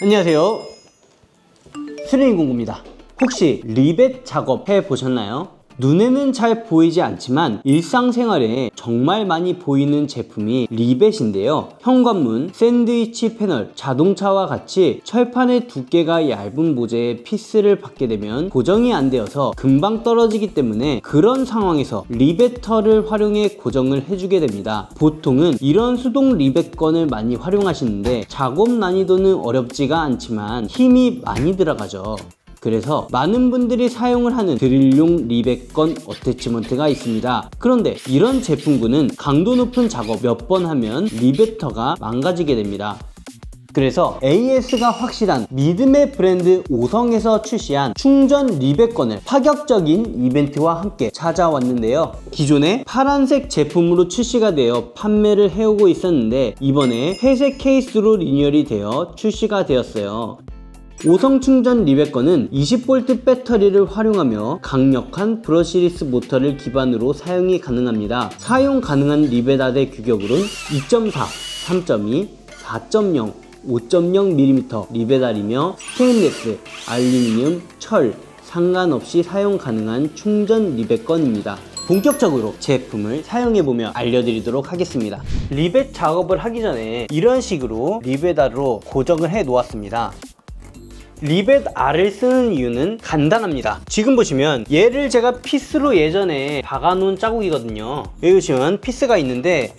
안녕하세요, 수린공구입니다. 혹시 리벳 작업 해보셨나요? 눈에는 잘 보이지 않지만 일상생활에 정말 많이 보이는 제품이 리벳인데요. 현관문, 샌드위치 패널, 자동차와 같이 철판의 두께가 얇은 모재에 피스를 받게 되면 고정이 안 되어서 금방 떨어지기 때문에 그런 상황에서 리베터를 활용해 고정을 해주게 됩니다. 보통은 이런 수동 리벳건을 많이 활용하시는데 작업 난이도는 어렵지가 않지만 힘이 많이 들어가죠. 그래서 많은 분들이 사용을 하는 드릴용 리벳건 어태치먼트가 있습니다. 그런데 이런 제품군은 강도 높은 작업 몇 번 하면 리베터가 망가지게 됩니다. 그래서 AS가 확실한 믿음의 브랜드 오성에서 출시한 충전 리벳건을 파격적인 이벤트와 함께 찾아왔는데요. 기존에 파란색 제품으로 출시가 되어 판매를 해오고 있었는데 이번에 회색 케이스로 리뉴얼이 되어 출시가 되었어요. 오성 충전 리벳건은 20V 배터리를 활용하며 강력한 브러시리스 모터를 기반으로 사용이 가능합니다. 사용 가능한 리벳아대 규격으로는 2.4, 3.2, 4.0, 5.0mm 리벳알이며 스테인레스, 알루미늄, 철 상관없이 사용 가능한 충전 리벳건입니다. 본격적으로 제품을 사용해보며 알려드리도록 하겠습니다. 리벳 작업을 하기 전에 이런 식으로 리벳알로 고정을 해 놓았습니다. 리벳알을 쓰는 이유는 간단합니다. 지금 보시면 얘를 제가 피스로 예전에 박아놓은 자국이거든요. 여기 보시면 피스가 있는데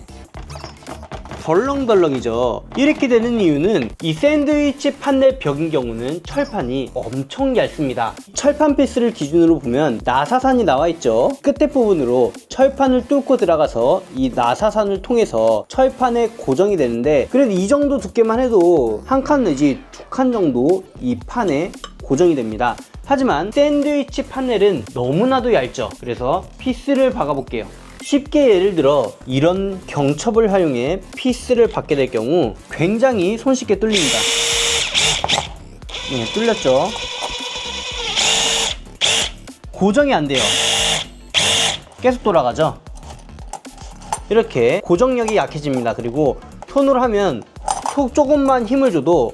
덜렁덜렁이죠. 이렇게 되는 이유는 이 샌드위치 판넬 벽인 경우는 철판이 엄청 얇습니다. 철판 피스를 기준으로 보면 나사산이 나와 있죠. 끝에 부분으로 철판을 뚫고 들어가서 이 나사산을 통해서 철판에 고정이 되는데, 그래도 이 정도 두께만 해도 한 칸 내지 두 칸 정도 이 판에 고정이 됩니다. 하지만 샌드위치 판넬은 너무나도 얇죠. 그래서 피스를 박아 볼게요. 쉽게 예를 들어 이런 경첩을 활용해 피스를 받게 될 경우 굉장히 손쉽게 뚫립니다. 네, 뚫렸죠. 고정이 안 돼요. 계속 돌아가죠. 이렇게 고정력이 약해집니다. 그리고 손으로 하면 조금만 힘을 줘도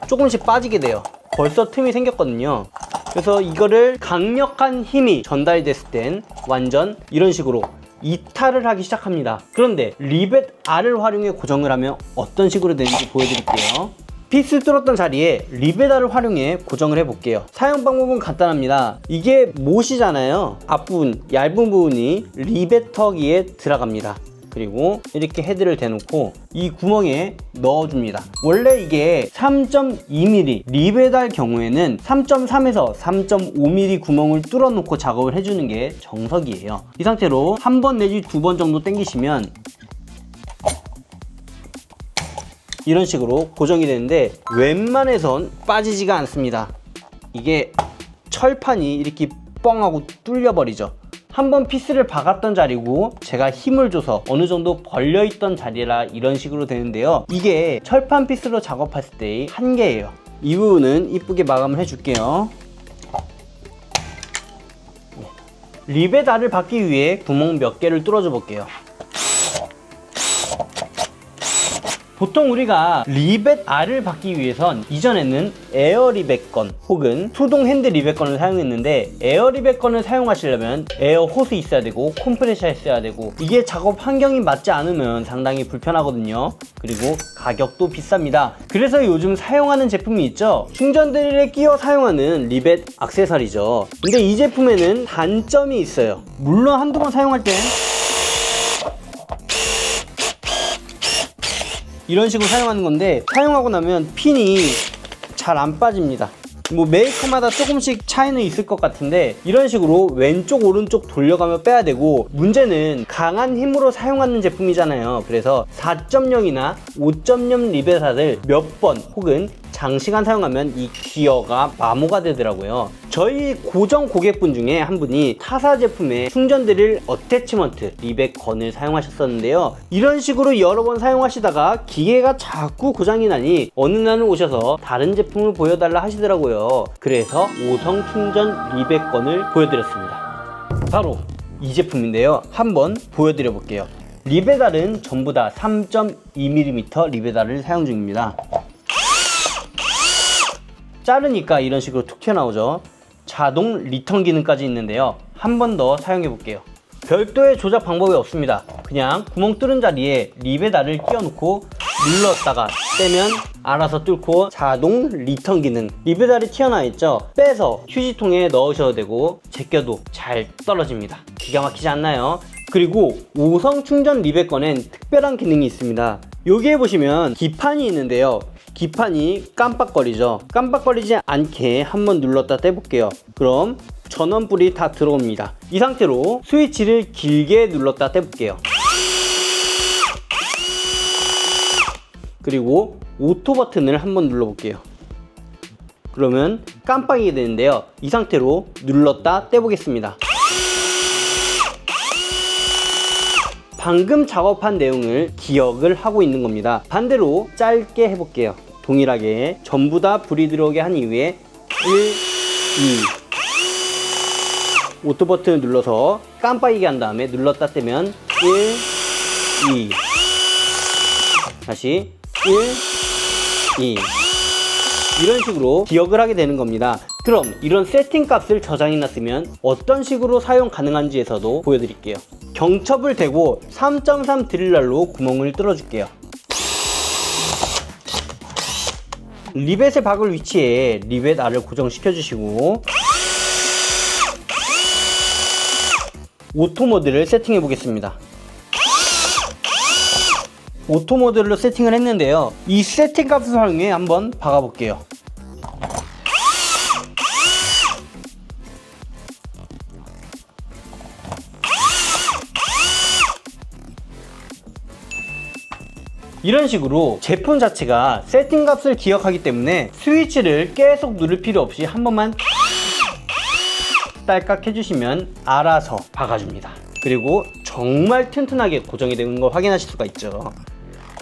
조금씩 빠지게 돼요. 벌써 틈이 생겼거든요. 그래서 이거를 강력한 힘이 전달됐을 땐 완전 이런 식으로 이탈을 하기 시작합니다. 그런데 리벳알을 활용해 고정을 하면 어떤 식으로 되는지 보여드릴게요. 피스 뚫었던 자리에 리벳알을 활용해 고정을 해볼게요. 사용 방법은 간단합니다. 이게 못이잖아요. 앞부분 얇은 부분이 리베터기에 들어갑니다. 그리고 이렇게 헤드를 대놓고 이 구멍에 넣어줍니다. 원래 이게 3.2mm, 리벳알 경우에는 3.3에서 3.5mm 구멍을 뚫어 놓고 작업을 해주는 게 정석이에요. 이 상태로 한 번 내지 두 번 정도 당기시면 이런 식으로 고정이 되는데 웬만해선 빠지지가 않습니다. 이게 철판이 이렇게 뻥하고 뚫려버리죠. 한번 피스를 박았던 자리고 제가 힘을 줘서 어느 정도 벌려있던 자리라 이런 식으로 되는데요. 이게 철판 피스로 작업했을 때의 한계예요. 이 부분은 이쁘게 마감을 해줄게요. 리벳알을 받기 위해 구멍 몇 개를 뚫어줘 볼게요. 보통 우리가 리벳알을 받기 위해선 이전에는 에어 리벳건 혹은 수동 핸드 리벳건을 사용했는데, 에어 리벳건을 사용하시려면 에어 호스 있어야 되고 컴프레셔 있어야 되고 이게 작업 환경이 맞지 않으면 상당히 불편하거든요. 그리고 가격도 비쌉니다. 그래서 요즘 사용하는 제품이 있죠. 충전 드릴에 끼워 사용하는 리벳 액세서리죠. 근데 이 제품에는 단점이 있어요. 물론 한두 번 사용할 땐 이런 식으로 사용하는 건데, 사용하고 나면 핀이 잘 안 빠집니다. 뭐 메이커마다 조금씩 차이는 있을 것 같은데 이런 식으로 왼쪽 오른쪽 돌려가며 빼야 되고, 문제는 강한 힘으로 사용하는 제품이잖아요. 그래서 4.0이나 5.0 리벳알을 몇 번 혹은 장시간 사용하면 이 기어가 마모가 되더라고요. 저희 고정 고객분 중에 한 분이 타사 제품의 충전 드릴 어태치먼트 리벳건을 사용하셨었는데요. 이런 식으로 여러 번 사용하시다가 기계가 자꾸 고장이 나니 어느 날은 오셔서 다른 제품을 보여달라 하시더라고요. 그래서 오성 충전 리벳건을 보여드렸습니다. 바로 이 제품인데요. 한번 보여드려 볼게요. 리벳알은 전부 다 3.2mm 리벳알을 사용 중입니다. 자르니까 이런 식으로 툭 튀어나오죠. 자동 리턴 기능까지 있는데요. 한 번 더 사용해 볼게요. 별도의 조작 방법이 없습니다. 그냥 구멍 뚫은 자리에 리베달을 끼워 놓고 눌렀다가 떼면 알아서 뚫고 자동 리턴 기능. 리베달이 튀어나와 있죠? 빼서 휴지통에 넣으셔도 되고 제껴도 잘 떨어집니다. 기가 막히지 않나요? 그리고 5성 충전 리베건엔 특별한 기능이 있습니다. 여기에 보시면 기판이 있는데요. 기판이 깜빡거리죠. 깜빡거리지 않게 한번 눌렀다 떼볼게요. 그럼 전원불이 다 들어옵니다. 이 상태로 스위치를 길게 눌렀다 떼볼게요. 그리고 오토 버튼을 한번 눌러볼게요. 그러면 깜빡이게 되는데요. 이 상태로 눌렀다 떼보겠습니다. 방금 작업한 내용을 기억을 하고 있는 겁니다. 반대로 짧게 해볼게요. 동일하게 전부 다 불이 들어오게 한 이후에 1, 2 오토 버튼을 눌러서 깜빡이게 한 다음에 눌렀다 떼면 1, 2 다시 1, 2 이런 식으로 기억을 하게 되는 겁니다. 그럼 이런 세팅 값을 저장해 놨으면 어떤 식으로 사용 가능한지에서도 보여드릴게요. 경첩을 대고 3.3 드릴날로 구멍을 뚫어 줄게요. 리벳의 박을 위치에 리벳 알을 고정시켜 주시고 오토 모드를 세팅해 보겠습니다. 오토 모드로 세팅을 했는데요. 이 세팅 값을 활용해 한번 박아 볼게요. 이런 식으로 제품 자체가 세팅 값을 기억하기 때문에 스위치를 계속 누를 필요 없이 한 번만 딸깍 해주시면 알아서 박아줍니다. 그리고 정말 튼튼하게 고정이 되는 걸 확인하실 수가 있죠.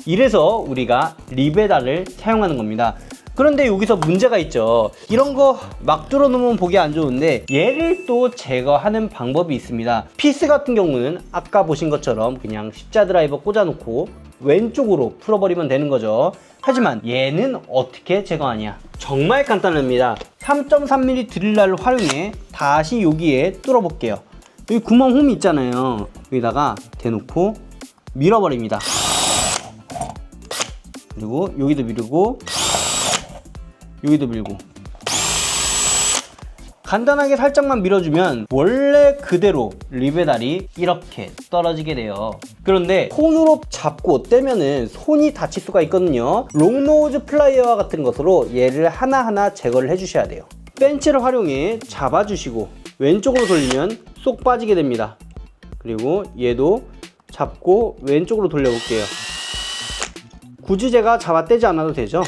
이래서 우리가 리베달을 사용하는 겁니다. 그런데 여기서 문제가 있죠. 이런 거 막 뚫어 놓으면 보기 안 좋은데 얘를 또 제거하는 방법이 있습니다. 피스 같은 경우는 아까 보신 것처럼 그냥 십자 드라이버 꽂아 놓고 왼쪽으로 풀어버리면 되는 거죠. 하지만 얘는 어떻게 제거하냐? 정말 간단합니다. 3.3mm 드릴날을 활용해 다시 여기에 뚫어 볼게요. 여기 구멍 홈이 있잖아요. 여기다가 대놓고 밀어버립니다. 그리고 여기도 밀고 여기도 밀고 간단하게 살짝만 밀어주면 원래 그대로 리베달이 이렇게 떨어지게 돼요. 그런데 손으로 잡고 떼면은 손이 다칠 수가 있거든요. 롱노즈 플라이어와 같은 것으로 얘를 하나하나 제거를 해주셔야 돼요. 벤치를 활용해 잡아주시고 왼쪽으로 돌리면 쏙 빠지게 됩니다. 그리고 얘도 잡고 왼쪽으로 돌려볼게요. 굳이 제가 잡아 떼지 않아도 되죠.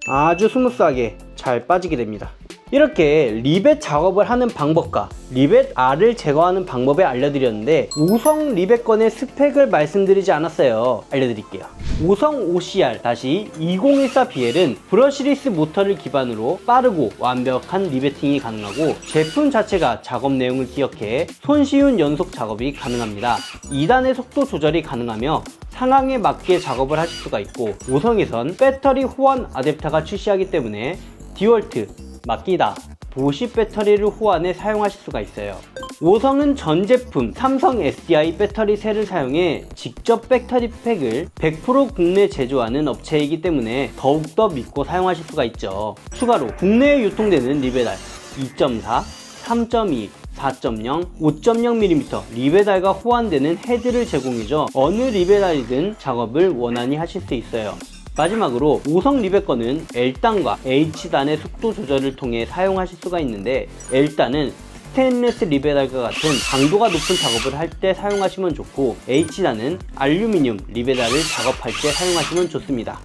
아주 스무스하게 잘 빠지게 됩니다. 이렇게 리벳 작업을 하는 방법과 리벳 알을 제거하는 방법을 알려드렸는데 5성 리벳건의 스펙을 말씀드리지 않았어요. 알려드릴게요. 5성 OCR-2014BL은 브러시리스 모터를 기반으로 빠르고 완벽한 리베팅이 가능하고 제품 자체가 작업 내용을 기억해 손쉬운 연속 작업이 가능합니다. 2단의 속도 조절이 가능하며 상황에 맞게 작업을 하실 수가 있고 5성에선 배터리 호환 어댑터가 출시하기 때문에 디월트, 마키다, 보시 배터리를 호환해 사용하실 수가 있어요. 5성은 전 제품 삼성 SDI 배터리 셀을 사용해 직접 배터리 팩을 100% 국내 제조하는 업체이기 때문에 더욱더 믿고 사용하실 수가 있죠. 추가로 국내에 유통되는 리베달 2.4, 3.2, 4.0, 5.0mm 리베달과 호환되는 헤드를 제공해줘 어느 리베달이든 작업을 원활히 하실 수 있어요. 마지막으로 5성 리벳건은 L단과 H단의 속도 조절을 통해 사용하실 수가 있는데 L단은 스테인리스 리베달과 같은 강도가 높은 작업을 할 때 사용하시면 좋고 H단은 알루미늄 리베달을 작업할 때 사용하시면 좋습니다.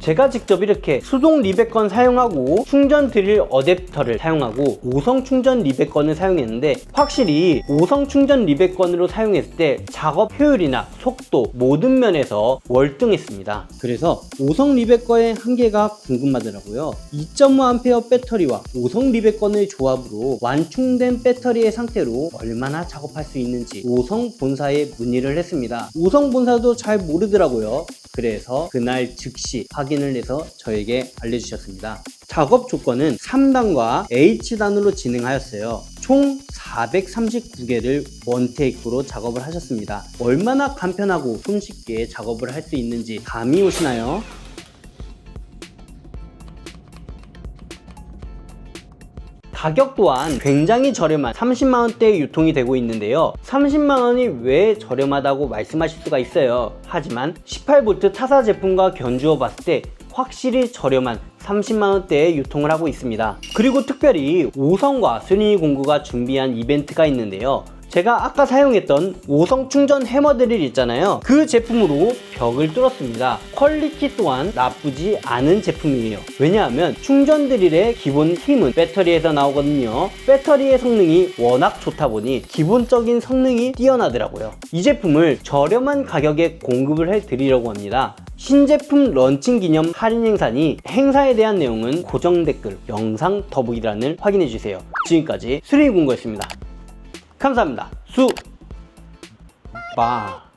제가 직접 이렇게 수동 리벳건 사용하고 충전 드릴 어댑터를 사용하고 5성 충전 리벳건을 사용했는데 확실히 5성 충전 리벳건으로 사용했을 때 작업 효율이나 속도 모든 면에서 월등했습니다. 그래서 5성 리벳건의 한계가 궁금하더라고요. 2.5A 배터리와 5성 리벳건의 조합으로 완충된 배터리의 상태로 얼마나 작업할 수 있는지 5성 본사에 문의를 했습니다. 5성 본사도 잘 모르더라고요. 그래서 그날 즉시 확인 확인을 해서 저에게 알려주셨습니다. 작업 조건은 3단과 H단으로 진행하였어요. 총 439개를 원테이크로 작업을 하셨습니다. 얼마나 간편하고 손쉽게 작업을 할 수 있는지 감이 오시나요? 가격 또한 굉장히 저렴한 30만원대에 유통이 되고 있는데요. 30만원이 왜 저렴하다고 말씀하실 수가 있어요. 하지만 18V 타사 제품과 견주어 봤을 때 확실히 저렴한 30만원대에 유통을 하고 있습니다. 그리고 특별히 5성과 순위09가 준비한 이벤트가 있는데요. 제가 아까 사용했던 5성 충전 해머 드릴 있잖아요. 그 제품으로 벽을 뚫었습니다. 퀄리티 또한 나쁘지 않은 제품이에요. 왜냐하면 충전 드릴의 기본 힘은 배터리에서 나오거든요. 배터리의 성능이 워낙 좋다 보니 기본적인 성능이 뛰어나더라고요. 이 제품을 저렴한 가격에 공급을 해드리려고 합니다. 신제품 런칭 기념 할인 행사니 행사에 대한 내용은 고정 댓글 영상 더보기란을 확인해주세요. 지금까지 수리공고였습니다. 감사합니다. 수, 바.